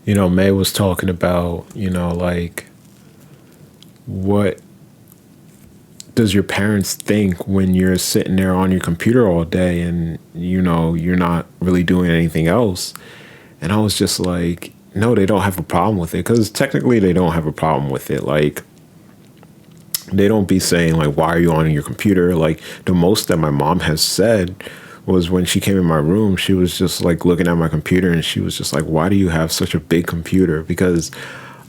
May was talking about, like, what does your parents think when you're sitting there on your computer all day and, you're not really doing anything else? And I was just like, no, they don't have a problem with it, because technically they don't have a problem with it. Like, they don't be saying, like, why are you on your computer? Like, the most that my mom has said was when she came in my room, she was just like looking at my computer and she was just like, why do you have such a big computer? Because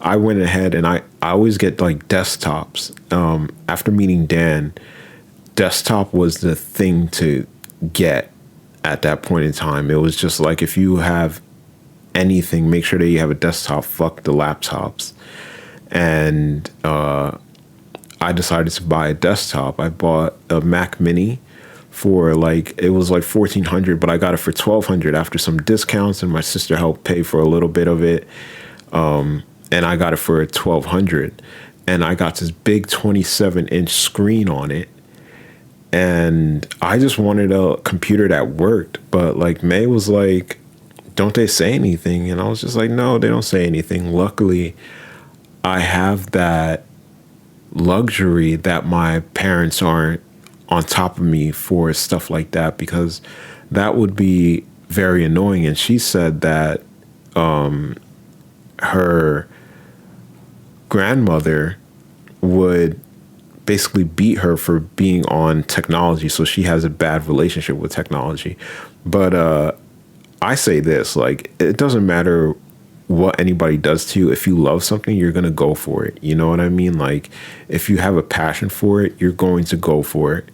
I went ahead and I always get like desktops. After meeting Dan, desktop was the thing to get at that point in time. It was just like, if you have anything, make sure that you have a desktop. Fuck the laptops. And I decided to buy a desktop. I bought a Mac Mini for like, it was like 1,400, but I got it for 1,200 after some discounts, and my sister helped pay for a little bit of it. And I got it for 1,200, and I got this big 27-inch screen on it. And I just wanted a computer that worked. But like, May was like, don't they say anything? And I was just like, no, they don't say anything. Luckily, I have that luxury that my parents aren't on top of me for stuff like that, because that would be very annoying. And she said that her grandmother would basically beat her for being on technology, so she has a bad relationship with technology. But I say this, like, it doesn't matter what anybody does to you. If you love something, you're going to go for it. You know what I mean? Like, if you have a passion for it, you're going to go for it.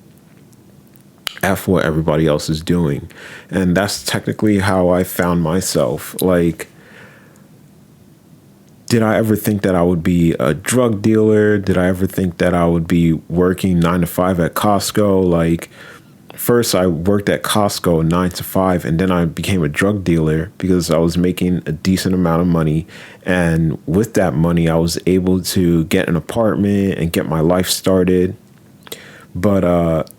F what everybody else is doing. And that's technically how I found myself. Like, did I ever think that I would be a drug dealer? Did I ever think that I would be working 9 to 5 at Costco? Like, first I worked at Costco 9 to 5, and then I became a drug dealer because I was making a decent amount of money. And with that money, I was able to get an apartment and get my life started. But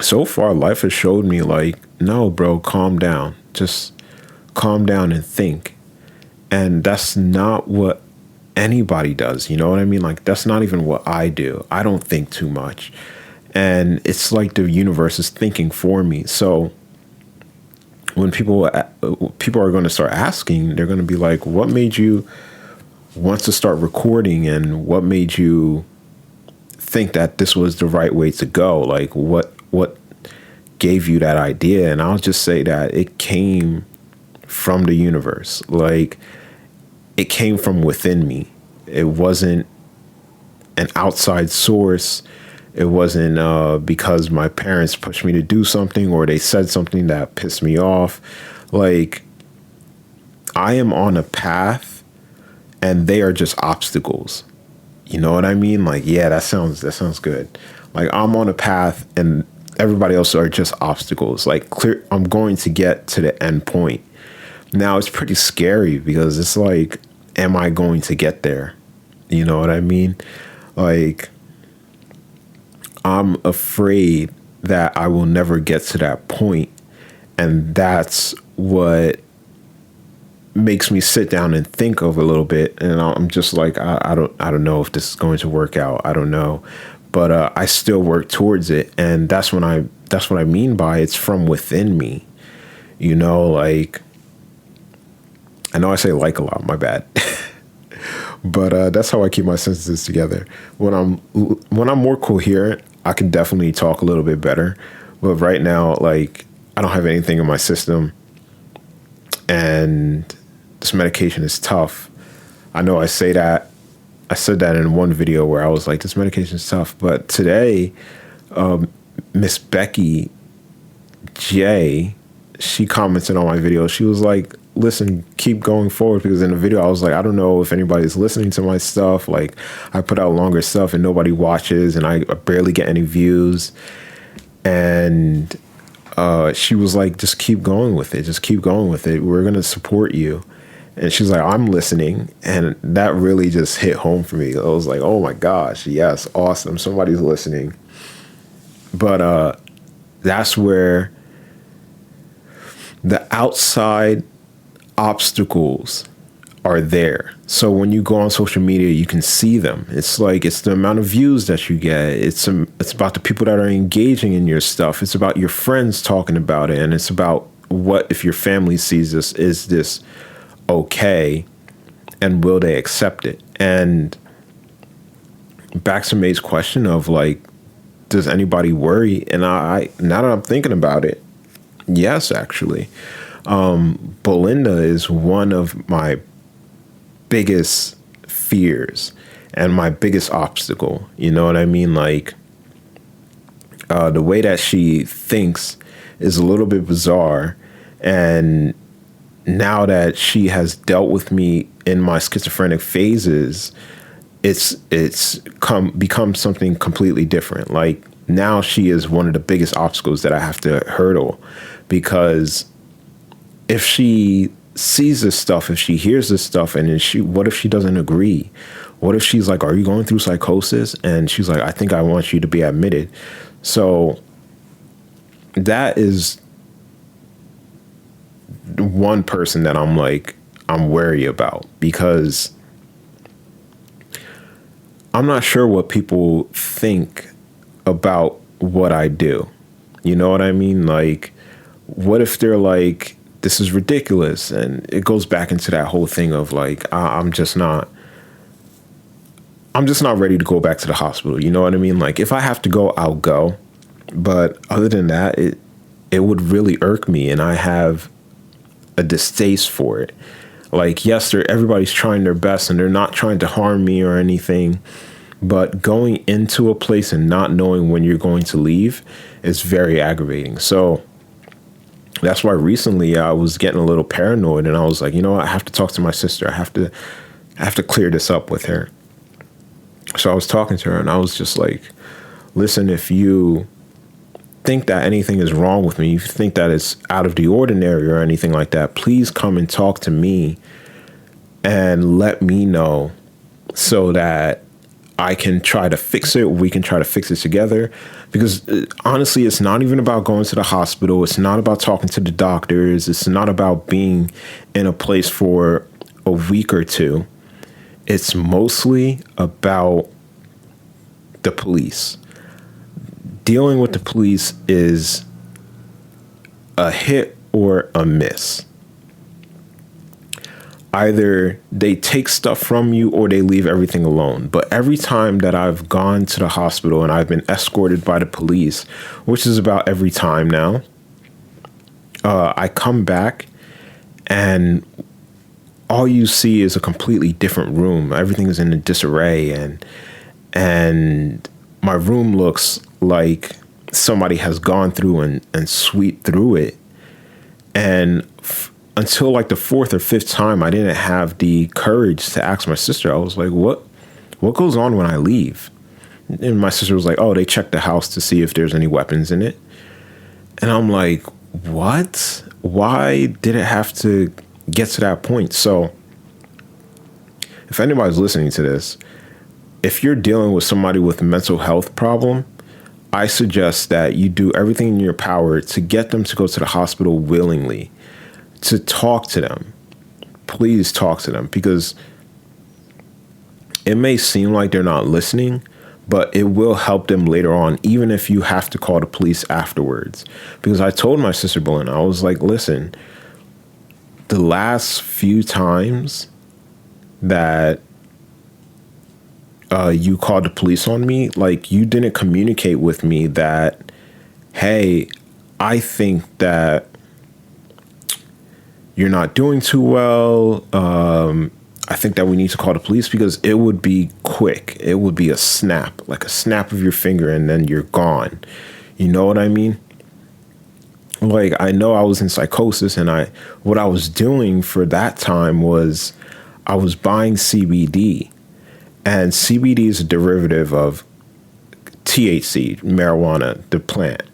so far, life has showed me, like, no, bro, calm down. Just calm down and think. And that's not what anybody does. You know what I mean? Like, that's not even what I do. I don't think too much. And it's like the universe is thinking for me. So when people are going to start asking, they're going to be like, what made you want to start recording? And what made you think that this was the right way to go? Like, what gave you that idea? And I'll just say that it came from the universe. Like, it came from within me. It wasn't an outside source. It wasn't because my parents pushed me to do something or they said something that pissed me off. Like, I am on a path and they are just obstacles. You know what I mean? Like, yeah, that sounds good. Like, I'm on a path and everybody else are just obstacles. Like, I'm going to get to the end point. Now, it's pretty scary because it's like, am I going to get there? You know what I mean? Like, I'm afraid that I will never get to that point. And that's what makes me sit down and think of a little bit. And I'm just like, I don't know if this is going to work out. I don't know. But I still work towards it. And that's what I mean by it's from within me. You know, like, I know I say like a lot, my bad. But that's how I keep my sentences together. When I'm more coherent, I can definitely talk a little bit better. But right now, like, I don't have anything in my system. And this medication is tough. I know I said that in one video where I was like, this medication is tough. But today, Miss Becky J, she commented on my video. She was like, listen, keep going forward, because in the video I was like, I don't know if anybody's listening to my stuff. Like, I put out longer stuff and nobody watches and I barely get any views. And she was like, just keep going with it. Just keep going with it. We're going to support you. And she's like, I'm listening. And that really just hit home for me. I was like, oh my gosh, yes, awesome. Somebody's listening. But that's where the outside obstacles are there. So when you go on social media, you can see them. It's like, it's the amount of views that you get. It's about the people that are engaging in your stuff. It's about your friends talking about it. And it's about, what if your family sees this? Is this okay? And will they accept it? And back to May's question of like, does anybody worry? And I now that I'm thinking about it, yes, actually. Belinda is one of my biggest fears and my biggest obstacle. You know what I mean? Like, the way that she thinks is a little bit bizarre. And now that she has dealt with me in my schizophrenic phases, it's become something completely different. Like, now she is one of the biggest obstacles that I have to hurdle, because if she sees this stuff, if she hears this stuff, and what if she doesn't agree? What if she's like, are you going through psychosis? And she's like, I think I want you to be admitted. So that is one person that I'm wary about, because I'm not sure what people think about what I do. You know what I mean? Like, what if they're like, this is ridiculous? And it goes back into that whole thing of like, I'm just not ready to go back to the hospital. You know what I mean? Like, if I have to go, I'll go. But other than that, it would really irk me. And I have a distaste for it. Like, yes, everybody's trying their best and they're not trying to harm me or anything. But going into a place and not knowing when you're going to leave is very aggravating. So that's why recently I was getting a little paranoid, and I was like, you know what? I have to talk to my sister. I have to clear this up with her. So I was talking to her and I was just like, listen, if you think that anything is wrong with me, if you think that it's out of the ordinary or anything like that, please come and talk to me and let me know so that I can try to fix it. We can try to fix it together, because honestly, it's not even about going to the hospital. It's not about talking to the doctors. It's not about being in a place for a week or two. It's mostly about the police. Dealing with the police is a hit or a miss. Either they take stuff from you or they leave everything alone. But every time that I've gone to the hospital and I've been escorted by the police, which is about every time now, I come back and all you see is a completely different room. Everything is in a disarray, and my room looks like somebody has gone through and swept through it. And until like the fourth or fifth time, I didn't have the courage to ask my sister. I was like, what goes on when I leave? And my sister was like, oh, they checked the house to see if there's any weapons in it. And I'm like, what? Why did it have to get to that point? So if anybody's listening to this, if you're dealing with somebody with a mental health problem, I suggest that you do everything in your power to get them to go to the hospital willingly, to talk to them. Please talk to them, because it may seem like they're not listening, but it will help them later on, even if you have to call the police afterwards. Because I told my sister Belinda, I was like, listen, the last few times that you called the police on me, like, you didn't communicate with me that, hey, I think that you're not doing too well. I think that we need to call the police, because it would be quick. It would be a snap, like a snap of your finger, and then you're gone. You know what I mean? Like, I know I was in psychosis, and what I was doing for that time was I was buying CBD. And CBD is a derivative of THC, marijuana, the plant.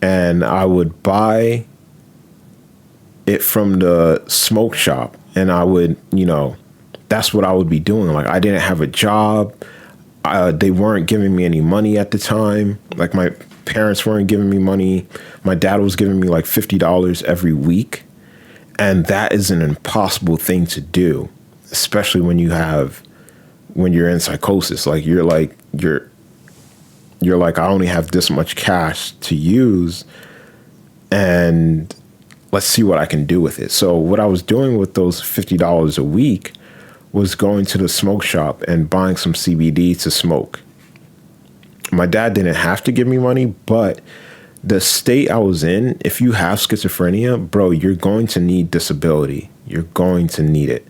And I would buy it from the smoke shop, and I would, that's what I would be doing. Like, I didn't have a job. They weren't giving me any money at the time. Like, my parents weren't giving me money. My dad was giving me like $50 every week. And that is an impossible thing to do, especially when you're in psychosis. Like you're like, I only have this much cash to use, and let's see what I can do with it. So what I was doing with those $50 a week was going to the smoke shop and buying some CBD to smoke. My dad didn't have to give me money, but the state I was in, if you have schizophrenia, bro, you're going to need disability. You're going to need it.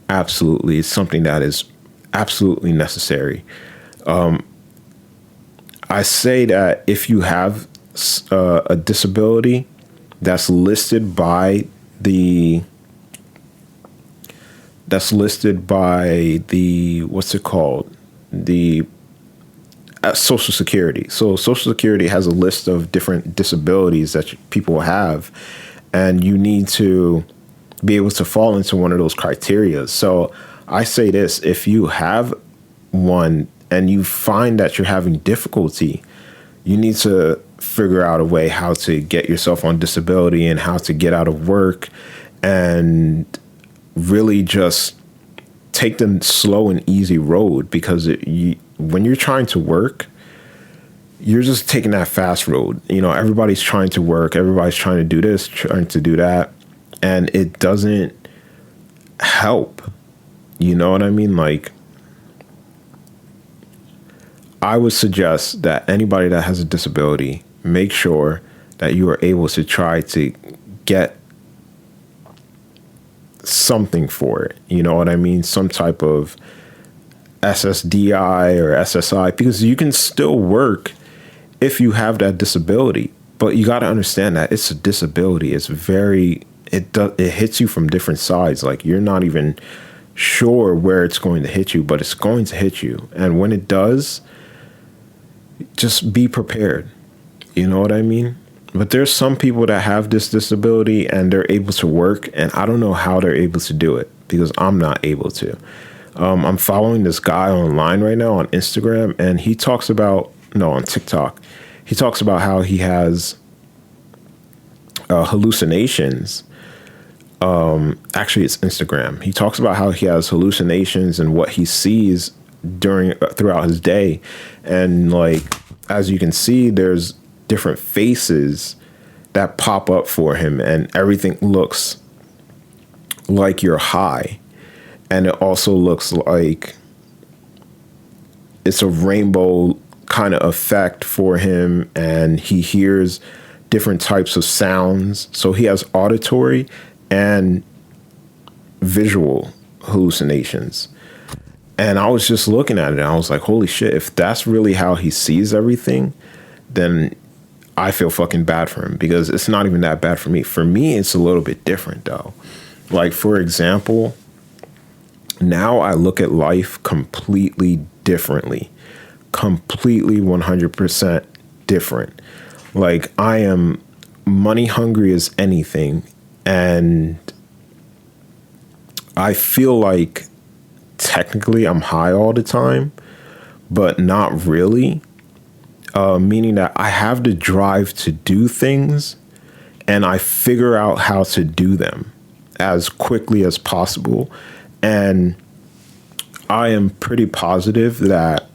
Absolutely. It's something that is absolutely necessary. I say that if you have a disability that's listed by the what's it called? The Social Security. So Social Security has a list of different disabilities that people have, and you need to be able to fall into one of those criteria. So I say this: if you have one and you find that you're having difficulty, you need to figure out a way how to get yourself on disability and how to get out of work, and really just take the slow and easy road, because when you're trying to work, you're just taking that fast road. You know, everybody's trying to work. Everybody's trying to do this, trying to do that. And it doesn't help. You know what I mean? Like, I would suggest that anybody that has a disability, make sure that you are able to try to get something for it. You know what I mean? Some type of SSDI or SSI, because you can still work if you have that disability. But you got to understand that it's a disability. It hits you from different sides. Like, you're not even sure where it's going to hit you, but it's going to hit you. And when it does, just be prepared. You know what I mean? But there's some people that have this disability and they're able to work, and I don't know how they're able to do it, because I'm not able to. I'm following this guy online right now on Instagram, and he talks about, no, on TikTok, he talks about how he has hallucinations. Actually, it's Instagram. He talks about how he has hallucinations and what he sees throughout his day. And like, as you can see, there's different faces that pop up for him, and everything looks like you're high. And it also looks like it's a rainbow kind of effect for him, and he hears different types of sounds. So he has auditory and visual hallucinations. And I was just looking at it and I was like, holy shit, if that's really how he sees everything, then I feel fucking bad for him, because it's not even that bad for me. For me, it's a little bit different though. Like, for example, now I look at life completely differently, completely 100% different. Like, I am money hungry as anything. And I feel like technically I'm high all the time, but not really. Meaning that I have the drive to do things, and I figure out how to do them as quickly as possible. And I am pretty positive that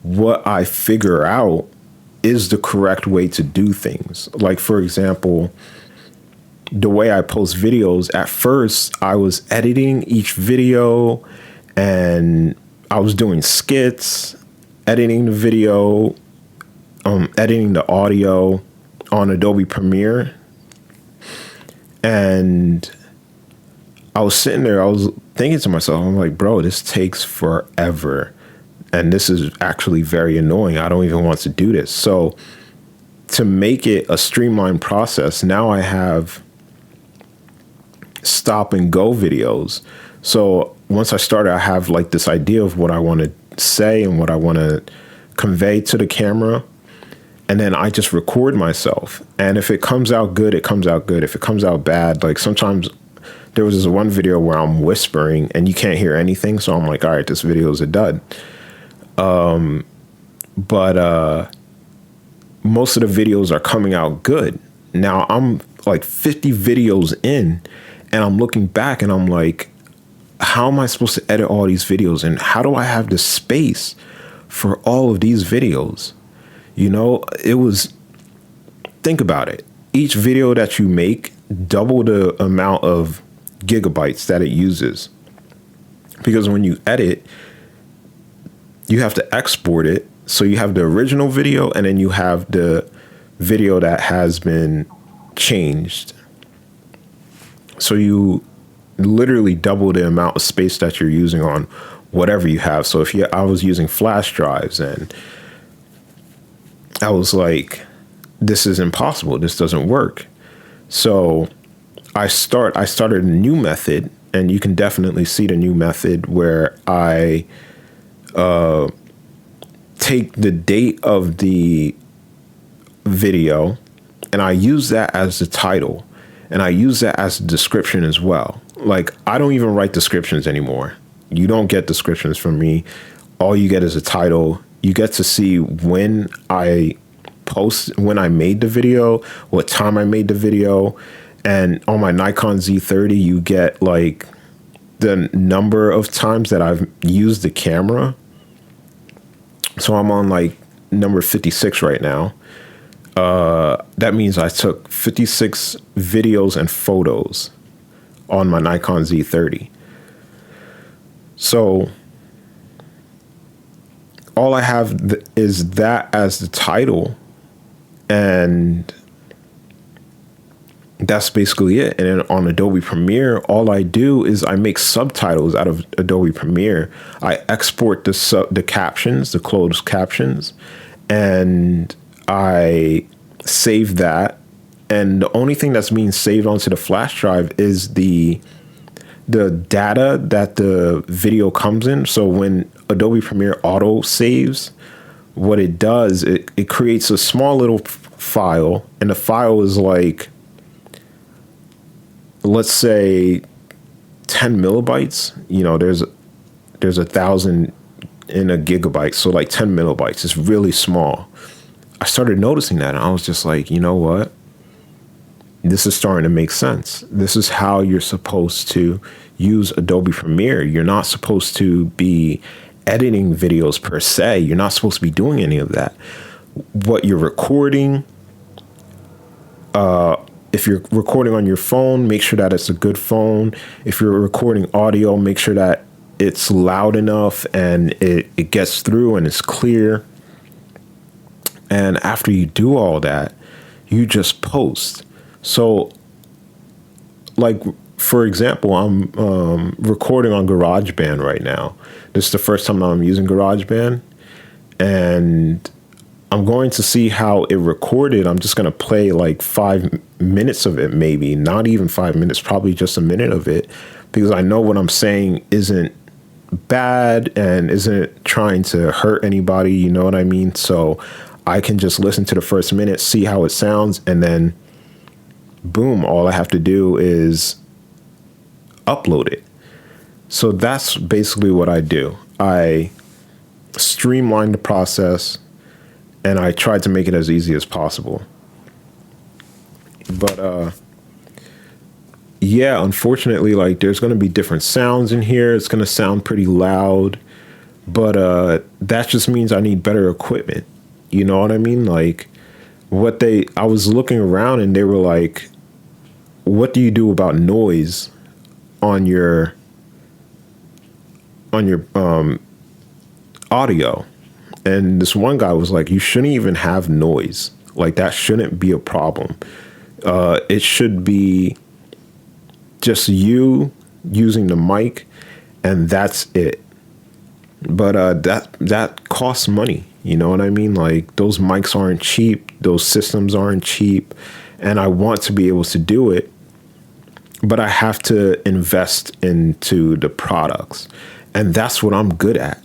what I figure out is the correct way to do things. Like, for example, the way I post videos, at first I was editing each video and I was doing skits, editing the video, editing the audio on Adobe Premiere. And I was sitting there, I was thinking to myself, I'm like, bro, this takes forever. And this is actually very annoying. I don't even want to do this. So to make it a streamlined process, now I have stop and go videos. So once I started, I have like this idea of what I want to say and what I want to convey to the camera. And then I just record myself. And if it comes out good, it comes out good. If it comes out bad, like sometimes there was this one video where I'm whispering and you can't hear anything. So I'm like, all right, this video is a dud. But most of the videos are coming out good. Now I'm like 50 videos in, And I'm looking back and I'm like, how am I supposed to edit all these videos? And how do I have the space for all of these videos? You know, think about it. Each video that you make, double the amount of gigabytes that it uses. Because when you edit, you have to export it. So you have the original video and then you have the video that has been changed. So you literally double the amount of space that you're using on whatever you have. So I was using flash drives, and I was like, this is impossible. This doesn't work. So I started a new method, and you can definitely see the new method where I take the date of the video and I use that as the title, and I use that as a description as well. Like, I don't even write descriptions anymore. You don't get descriptions from me. All you get is a title. You get to see when I made the video, what time I made the video. And on my Nikon Z30, you get like the number of times that I've used the camera. So I'm on like number 56 right now. That means I took 56 videos and photos on my Nikon Z30. So all I have is that as the title, and that's basically it. And then on Adobe Premiere, all I do is I make subtitles out of Adobe Premiere. I export the captions, the closed captions, and I save that. And the only thing that's being saved onto the flash drive is the data that the video comes in. So when Adobe Premiere auto saves, what it does, it creates a small little file, and the file is like, let's say 10 millibytes. You know, there's 1,000 in a gigabyte. So like 10 millibytes is really small. I started noticing that, and I was just like, you know what? This is starting to make sense. This is how you're supposed to use Adobe Premiere. You're not supposed to be editing videos per se. You're not supposed to be doing any of that. What you're recording, if you're recording on your phone, make sure that it's a good phone. If you're recording audio, make sure that it's loud enough and it gets through and it's clear. And after you do all that, you just post. So, like, for example, I'm recording on GarageBand right now. This is the first time I'm using GarageBand, and I'm going to see how it recorded. I'm just going to play like 5 minutes of it, maybe not even 5 minutes, probably just a minute of it, because I know what I'm saying isn't bad and isn't trying to hurt anybody. You know what I mean? So I can just listen to the first minute, see how it sounds, and then boom, all I have to do is upload it. So that's basically what I do. I streamline the process, and I try to make it as easy as possible. But yeah, unfortunately, like, there's going to be different sounds in here. It's going to sound pretty loud, but that just means I need better equipment. You know what I mean? Like, I was looking around and they were like, what do you do about noise on your audio? And this one guy was like, you shouldn't even have noise. Like, that shouldn't be a problem. It should be just you using the mic, and that's it. But that costs money. You know what I mean? Like, those mics aren't cheap. Those systems aren't cheap. And I want to be able to do it, but I have to invest into the products. And that's what I'm good at.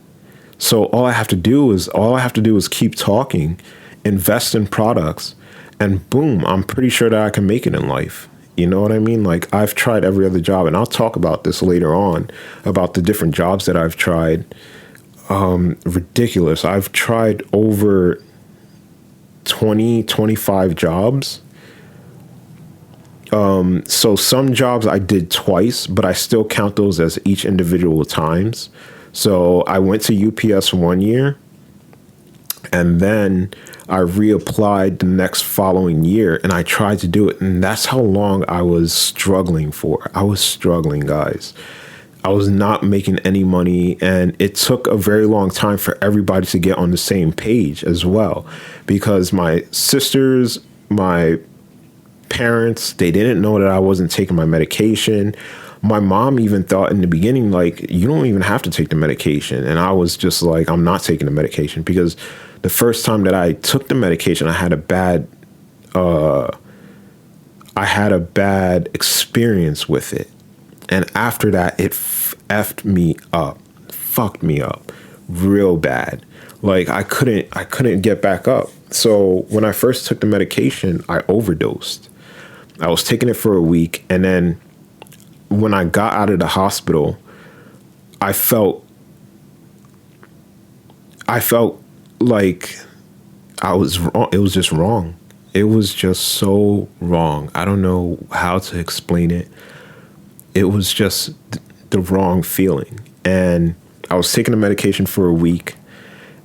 So all I have to do is keep talking, invest in products, and boom, I'm pretty sure that I can make it in life. You know what I mean? Like, I've tried every other job, and I'll talk about this later on, about the different jobs that I've tried. Ridiculous. I've tried over 20, 25 jobs. So some jobs I did twice, but I still count those as each individual times. So I went to UPS 1 year, and then I reapplied the next following year, and I tried to do it. And that's how long I was struggling for. I was struggling, guys. I was not making any money, and it took a very long time for everybody to get on the same page as well, because my sisters, my parents, they didn't know that I wasn't taking my medication. My mom even thought in the beginning, like, you don't even have to take the medication. And I was just like, I'm not taking the medication, because the first time that I took the medication, I had a bad experience with it. And after that, it fucked me up real bad. Like I couldn't get back up. So when I first took the medication, I overdosed. I was taking it for a week, and then when I got out of the hospital, I felt like I was wrong. It was just wrong. It was just so wrong. I don't know how to explain it. It was just the wrong feeling. And I was taking the medication for a week.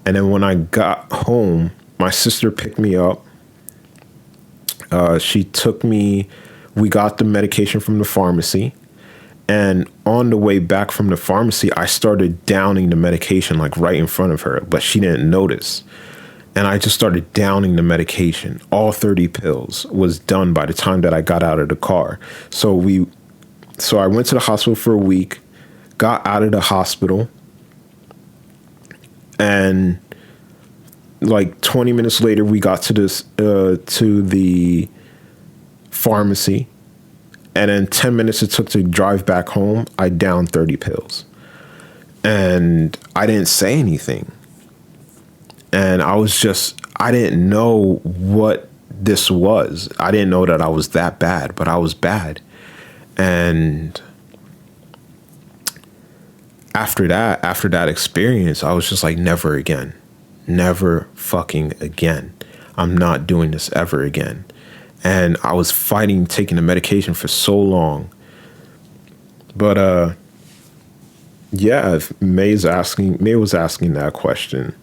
And then when I got home, my sister picked me up. She took me, we got the medication from the pharmacy. And on the way back from the pharmacy, I started downing the medication like right in front of her, but she didn't notice. And I just started downing the medication. All 30 pills was done by the time that I got out of the car. So I went to the hospital for a week, got out of the hospital, and like 20 minutes later, we got to the pharmacy. And then 10 minutes it took to drive back home, I downed 30 pills. And I didn't say anything. And I didn't know what this was. I didn't know that I was that bad, but I was bad. And after that experience, I was just like, never again. Never fucking again. I'm not doing this ever again. And I was fighting taking the medication for so long. But yeah, May was asking that question.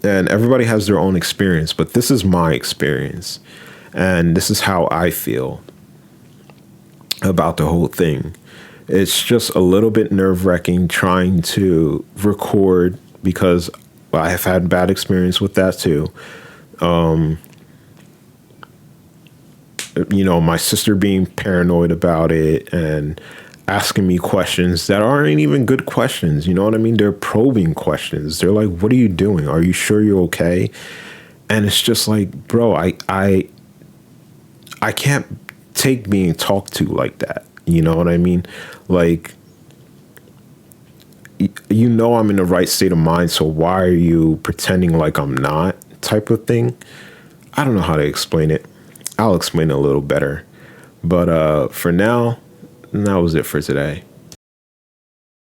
And everybody has their own experience, but this is my experience. And this is how I feel about the whole thing. It's just a little bit nerve-wracking trying to record, because I have had bad experience with that too. My sister being paranoid about it and asking me questions that aren't even good questions. You know what I mean? They're probing questions. They're like, what are you doing? Are you sure you're okay? And it's just like, bro, I can't take being talked to like that. You know what I mean? Like, I'm in the right state of mind, so why are you pretending like I'm not, type of thing? I don't know how to explain it. I'll explain it a little better. But for now, that was it for today.